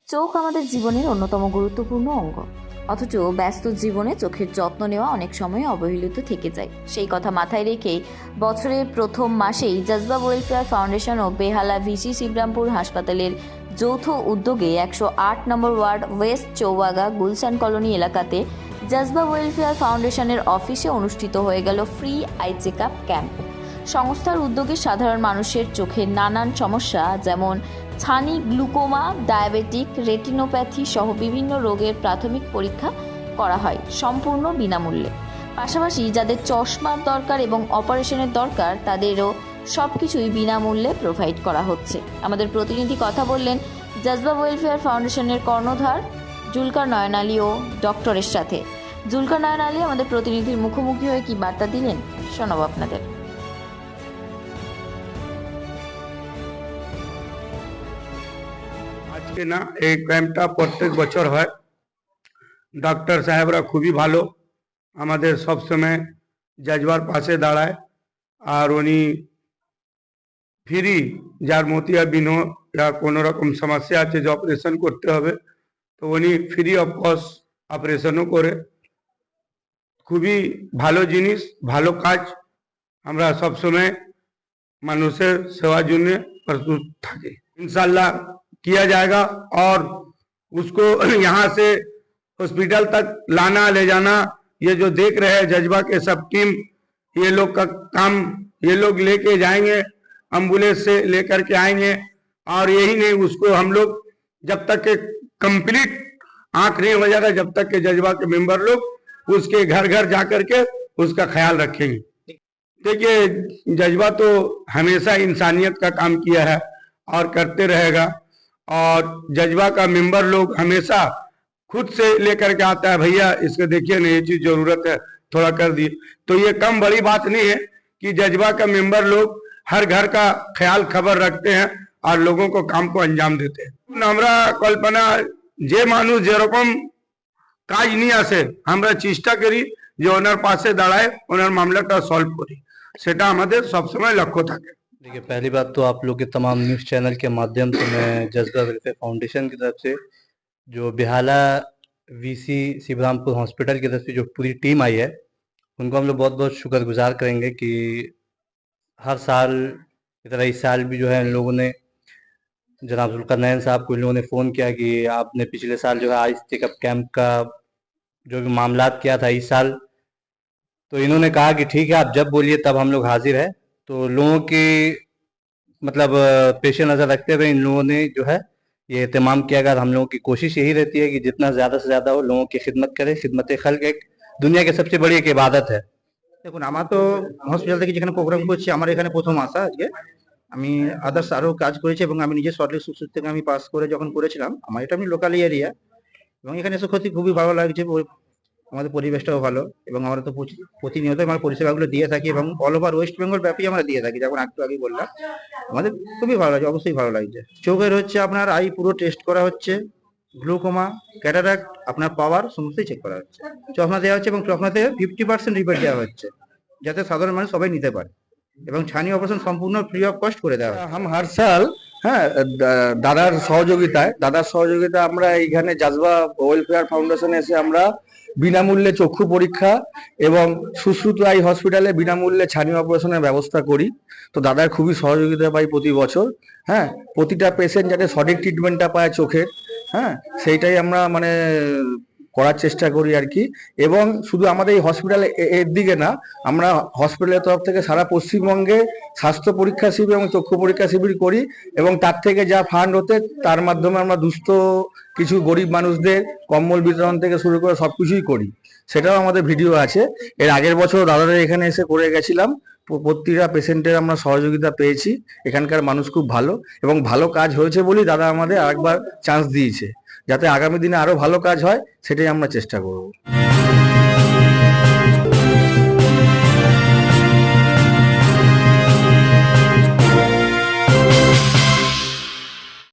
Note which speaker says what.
Speaker 1: চোখ আমাদের জীবনের অন্যতম গুরুত্বপূর্ণ অঙ্গ, অথচ ব্যস্ত জীবনে চোখের যত্ন নেওয়া অনেক সময় অবহেলিত থেকে যায়। সেই কথা মাথায় রেখেই বছরের প্রথম মাসেই জজবা ওয়েলফেয়ার ফাউন্ডেশন ও বেহালা ভিসি শিবরামপুর হাসপাতালের যৌথ উদ্যোগে 108 নম্বর ward west Chowbaga Gulshan colony এলাকাতে জজবা ওয়েলফেয়ার ফাউন্ডেশনের অফিসে অনুষ্ঠিত হয়ে গেল free eye check up camp. সংস্থার উদ্যোগে সাধারণ মানুষের চোখের নানান সমস্যা যেমন ছানি, গ্লুকোমা, ডায়াবেটিক, রেটিনোপ্যাথি সহ বিভিন্ন রোগের প্রাথমিক পরীক্ষা করা হয় সম্পূর্ণ বিনামূল্যে। পাশাপাশি যাদের চশমার দরকার এবং অপারেশনের দরকার তাদেরও সবকিছুই বিনামূল্যে প্রোভাইড করা হচ্ছে। আমাদের প্রতিনিধি কথা বললেন জজবা ওয়েলফেয়ার ফাউন্ডেশনের কর্ণধার জুলকার নয়ন আলী ও ডক্টরের সাথে। জুলকার নয়ন আলী আমাদের প্রতিনিধির মুখোমুখি হয়ে কি বার্তা দিলেন শোনাবো আপনাদের।
Speaker 2: আজকে না এই ক্যাম্পটা প্রত্যেক বছর হয়। ডাক্তার সাহেবরা খুবই ভালো, আমাদের সবসময় জজবার পাশে দাঁড়ায়। আর উনি ফ্রি, যার মতিয়াবিহীন या কোনো রকম সমস্যা আছে যে অপারেশন করতে হবে, তো উনি ফ্রি অফ কস্ট অপারেশনও করে। খুবই ভালো জিনিস, ভালো কাজ। আমরা সবসময় মানুষের সেবার জন্য প্রস্তুত থাকি। इंशाल्लाह किया जाएगा और उसको यहाँ से हॉस्पिटल तक लाना ले जाना, ये जो देख रहे हैं जजबा के सब टीम, ये लोग का काम, ये लोग लेके जाएंगे, एम्बुलेंस से लेकर के आएंगे। और यही नहीं, उसको हम लोग जब तक के कंप्लीट आंख नहीं हो जाता, जब तक के जजबा के मेंबर लोग उसके घर घर जा करके उसका ख्याल रखेंगे। देखिए, जजबा तो हमेशा इंसानियत का काम किया है और करते रहेगा। और जजबा का मेंबर लोग हमेशा खुद से लेकर के आता है, भैया इसको देखिए ना, ये चीज जरूरत है, थोड़ा कर दिए। तो ये कम बड़ी बात नहीं है कि जजबा का मेंबर लोग हर घर का ख्याल खबर रखते हैं और लोगों को काम को अंजाम देते हैं। আমরা কল্পনা যে মানুষ যেরকম কাজ নিয়ে আসে, আমরা চেষ্টা করি যে ওনার পাশে দাঁড়ায় ওনার মামলাটা সলভ করি, সেটা আমাদের সবসময় লক্ষ্য থাকে।
Speaker 3: देखिए, पहली बात तो आप लोग के तमाम न्यूज़ चैनल के माध्यम से मैं जजबा वेलफेयर फाउंडेशन की तरफ से, जो बेहाला वीसी शिवरामपुर हॉस्पिटल की तरफ से जो पूरी टीम आई है, उनको हम लोग बहुत बहुत शुक्रगुजार करेंगे कि हर साल की तरह इस साल भी जो है इन लोगों ने, जनाब जुल्कर नयन साहब को इन लोगों ने फ़ोन किया कि आपने पिछले साल जो है आई चेकअप कैंप का जो भी मामला किया था इस साल, तो इन्होंने कहा कि ठीक है आप जब बोलिए तब हम लोग हाजिर है। तो लोगों की मतलब पेश नज़र रखते हुए इन लोगों ने जो है ये एहतमाम किया गया। हम लोगों की कोशिश यही रहती है कि जितना ज़्यादा से ज़्यादा हो लोगों की खिदमत करें। खिदमत खल्क एक दुनिया की सबसे बड़ी एक इबादत है।
Speaker 4: দেখুন, আমার তো হসপিটাল থেকে যেখানে প্রোগ্রাম করছি, আমার এখানে প্রথম আসা আজকে। আমি আদার্স আরও কাজ করেছি এবং আমি নিজে সল্টলেক সুসুর থেকে আমি পাস করে যখন করেছিলাম, আমার এটা আমি লোকাল এরিয়া এবং এখানে এসে সত্যি খুবই ভালো লাগছে। আমাদের পরিবেশটাও ভালো এবং আমরা তো প্রতিনিয়ত আমার পরিষেবাগুলো দিয়ে থাকি এবং অল ওভার ওয়েস্ট বেঙ্গল ব্যাপী আমরা দিয়ে থাকি। যেমন একটু আগে বললাম, আমাদের খুবই ভালো লাগছে, অবশ্যই ভালো লাগছে। চোখের হচ্ছে আপনার আই পুরো টেস্ট করা হচ্ছে, গ্লুকোমা, ক্যাটারাক্ট, আপনার পাওয়ার সমস্তই চেক করা হচ্ছে। চশমা দেওয়া হচ্ছে এবং চশমাতে 50% রিবেট দেওয়া হচ্ছে, যাতে সাধারণ মানুষ সবাই নিতে পারে। এবং ছানি অপারেশন সম্পূর্ণ ফ্রি অফ কস্ট করে দেওয়া হয়।
Speaker 2: हम हर साल দাদার সহযোগিতায় আমরা এইখানে জজবা ওয়েলফেয়ার ফাউন্ডেশনে এসে আমরা বিনামূল্যে চক্ষু পরীক্ষা এবং সুশ্রুত আই হসপিটালে বিনামূল্যে ছানি অপারেশনের ব্যবস্থা করি। তো দাদার খুবই সহযোগিতা পাই প্রতি বছর। প্রতিটা পেশেন্ট যাতে সঠিক ট্রিটমেন্টটা পায় চোখের, সেইটাই আমরা মানে করার চেষ্টা করি আর কি। এবং শুধু আমাদের এই হসপিটালে এর দিকে না, আমরা হসপিটালের তরফ থেকে সারা পশ্চিমবঙ্গে স্বাস্থ্য পরীক্ষা শিবির এবং চক্ষু পরীক্ষা শিবির করি এবং তার থেকে যা ফান্ড হতে তার মাধ্যমে আমরা দুস্থ কিছু গরিব মানুষদের কম্বল বিতরণ থেকে শুরু করে সবকিছুই করি। সেটাও আমাদের ভিডিও আছে। এর আগের বছর দাদাদের এখানে এসে করে গেছিলাম। প্রতিটা পেশেন্টের আমরা সহযোগিতা পেয়েছি। এখানকার মানুষ খুব ভালো এবং ভালো কাজ হয়েছে বলেই দাদা আমাদের আরেকবার চান্স দিয়েছে, যাতে আগামী দিনে আরো ভালো কাজ হয়, সেটাই আমরা চেষ্টা করব।